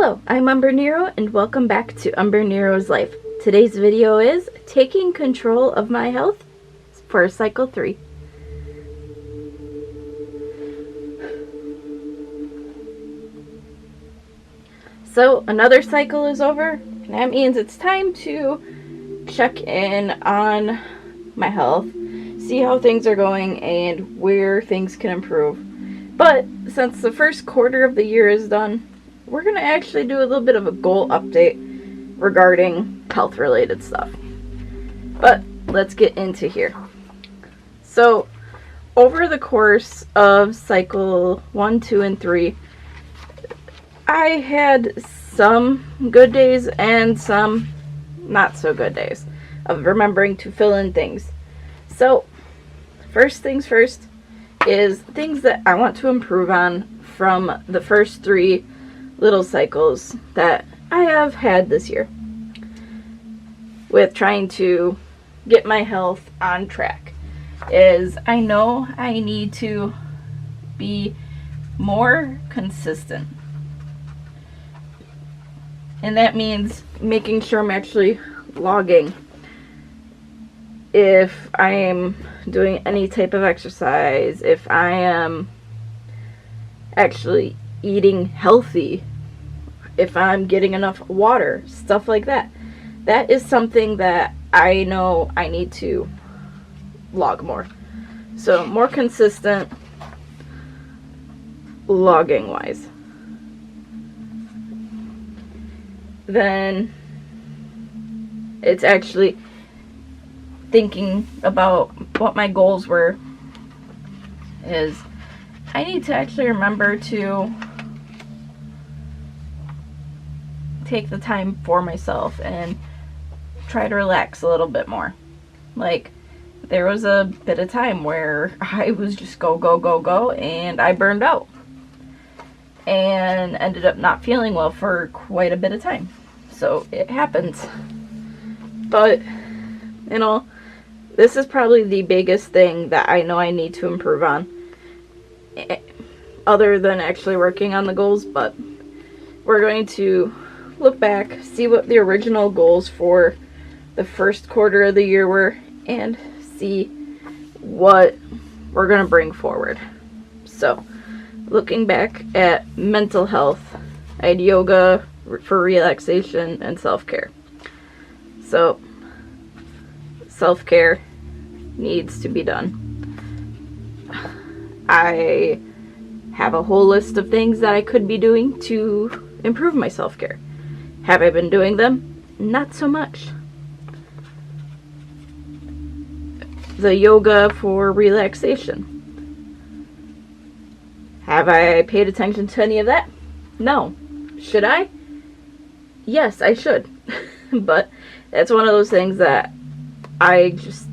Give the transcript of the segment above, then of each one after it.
Hello, I'm Umbrenero and welcome back to Umbrenero's Life. Today's video is taking control of my health for cycle 3. So another cycle is over, and that means it's time to check in on my health, see how things are going and where things can improve. But since the first quarter of the year is done, we're going to actually do a little bit of a goal update regarding health related stuff. But let's get into here. So over the course of cycle 1, 2, and 3, I had some good days and some not so good days of remembering to fill in things. So first things first is things that I want to improve on from the first 3 little cycles that I have had this year with trying to get my health on track. Is I know I need to be more consistent, and that means making sure I'm actually logging if I am doing any type of exercise, if I am actually eating healthy, if I'm getting enough water, stuff like that. That is something that I know I need to log more. So more consistent logging wise. Then it's actually thinking about what my goals were. Is I need to actually remember to take the time for myself and try to relax a little bit more. Like, there was a bit of time where I was just go, go, go, go, and I burned out and ended up not feeling well for quite a bit of time. So it happens. But, you know, this is probably the biggest thing that I know I need to improve on, other than actually working on the goals. But we're going to look back, see what the original goals for the first quarter of the year were, and see what we're going to bring forward. So, looking back at mental health, I had yoga for relaxation and self-care. So, self-care needs to be done. I have a whole list of things that I could be doing to improve my self-care. Have I been doing them? Not so much. The yoga for relaxation. Have I paid attention to any of that? No. Should I? Yes, I should. But that's one of those things that I just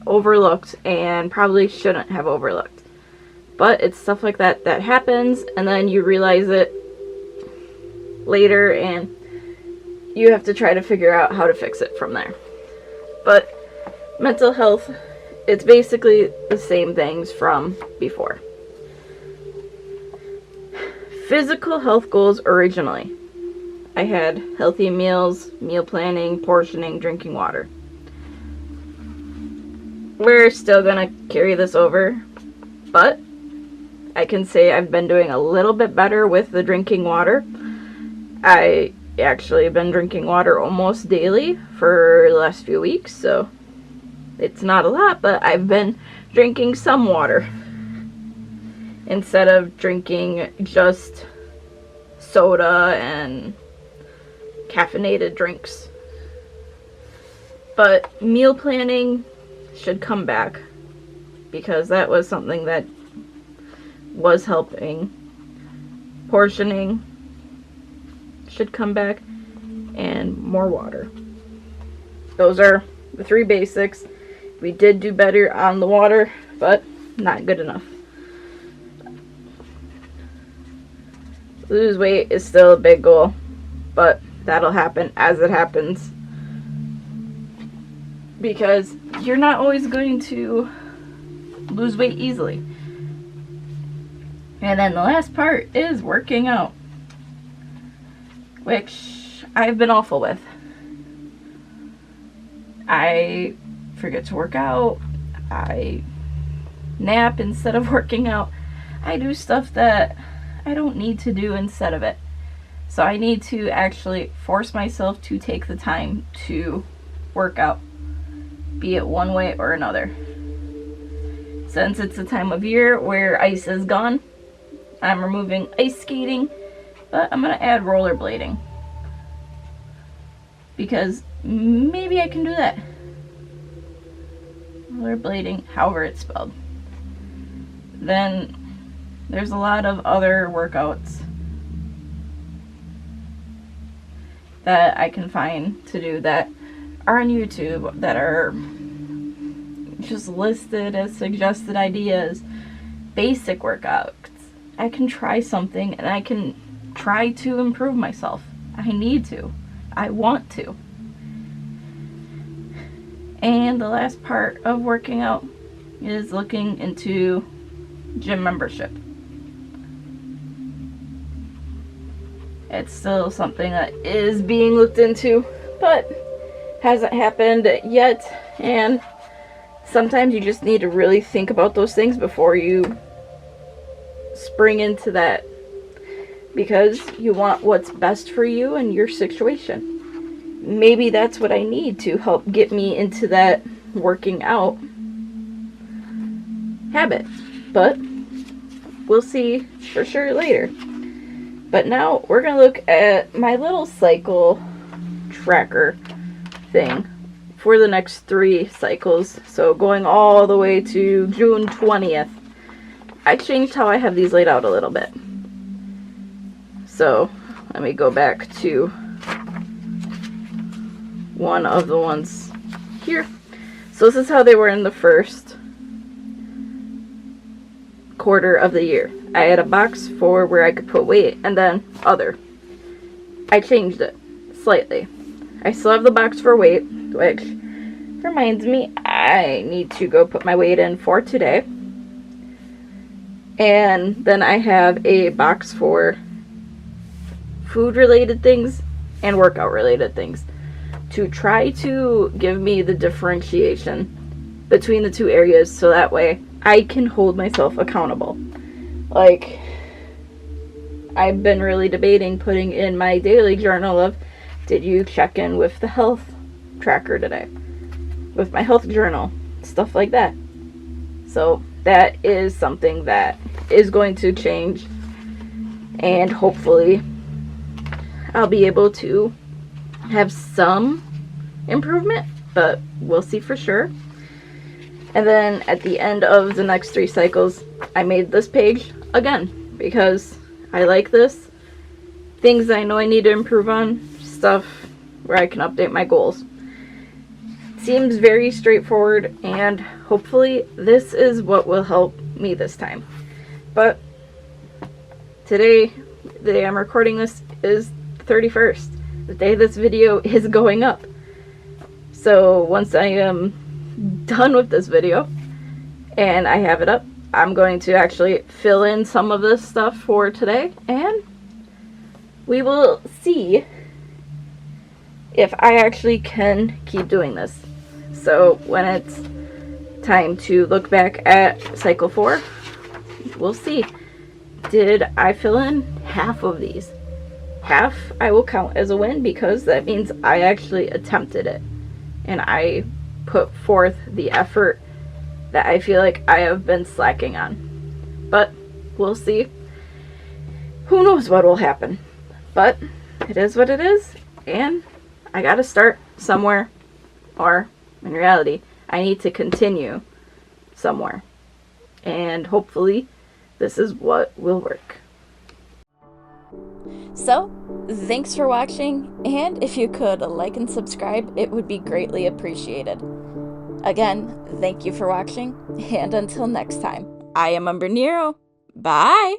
overlooked and probably shouldn't have overlooked. But it's stuff like that that happens, and then you realize it later and you have to try to figure out how to fix it from there. But mental health, it's basically the same things from before. Physical health goals originally, I had healthy meals, meal planning, portioning, drinking water. We're still gonna carry this over, but I can say I've been doing a little bit better with the drinking water. I actually have been drinking water almost daily for the last few weeks, so it's not a lot, but I've been drinking some water instead of drinking just soda and caffeinated drinks. But meal planning should come back, because that was something that was helping. Portioning should come back, and more water. Those are the 3 basics. We did do better on the water, but not good enough. Lose weight is still a big goal, but that'll happen as it happens, because you're not always going to lose weight easily. And then the last part is working out. which I've been awful with. I forget to work out. I nap instead of working out. I do stuff that I don't need to do instead of it. So I need to actually force myself to take the time to work out, be it one way or another. Since it's the time of year where ice is gone, I'm removing ice skating, but I'm going to add rollerblading. Because maybe I can do that. Rollerblading, however it's spelled. Then there's a lot of other workouts that I can find to do that are on YouTube that are just listed as suggested ideas. Basic workouts. I can try something and I can try to improve myself. I need to. I want to. And the last part of working out is looking into gym membership. It's still something that is being looked into, but hasn't happened yet. And sometimes you just need to really think about those things before you spring into that, because you want what's best for you and your situation. Maybe that's what I need to help get me into that working out habit, but we'll see for sure later. But now we're going to look at my little cycle tracker thing for the next 3 cycles. So going all the way to June 20th. I changed how I have these laid out a little bit. So let me go back to one of the ones here. So this is how they were in the first quarter of the year. I had a box for where I could put weight and then other. I changed it slightly. I still have the box for weight, which reminds me I need to go put my weight in for today. And then I have a box for food related things and workout related things to try to give me the differentiation between the 2 areas, so that way I can hold myself accountable. Like, I've been really debating putting in my daily journal of, did you check in with the health tracker today? With my health journal, stuff like that. So that is something that is going to change, and hopefully I'll be able to have some improvement, but we'll see for sure. And then at the end of the next 3 cycles, I made this page again because I like this. Things I know I need to improve on, stuff where I can update my goals. Seems very straightforward, and hopefully this is what will help me this time. But today, the day I'm recording this, is the 31st. The day this video is going up. So once I am done with this video and I have it up, I'm going to actually fill in some of this stuff for today, and we will see if I actually can keep doing this. So when it's time to look back at cycle 4, we'll see. Did I fill in half of these? Half I will count as a win, because that means I actually attempted it and I put forth the effort that I feel like I have been slacking on. But we'll see. Who knows what will happen? But it is what it is, and I gotta start somewhere, or in reality, I need to continue somewhere. And hopefully this is what will work. So, thanks for watching, and if you could like and subscribe, it would be greatly appreciated. Again, thank you for watching, and until next time, I am Umbrenero. Bye!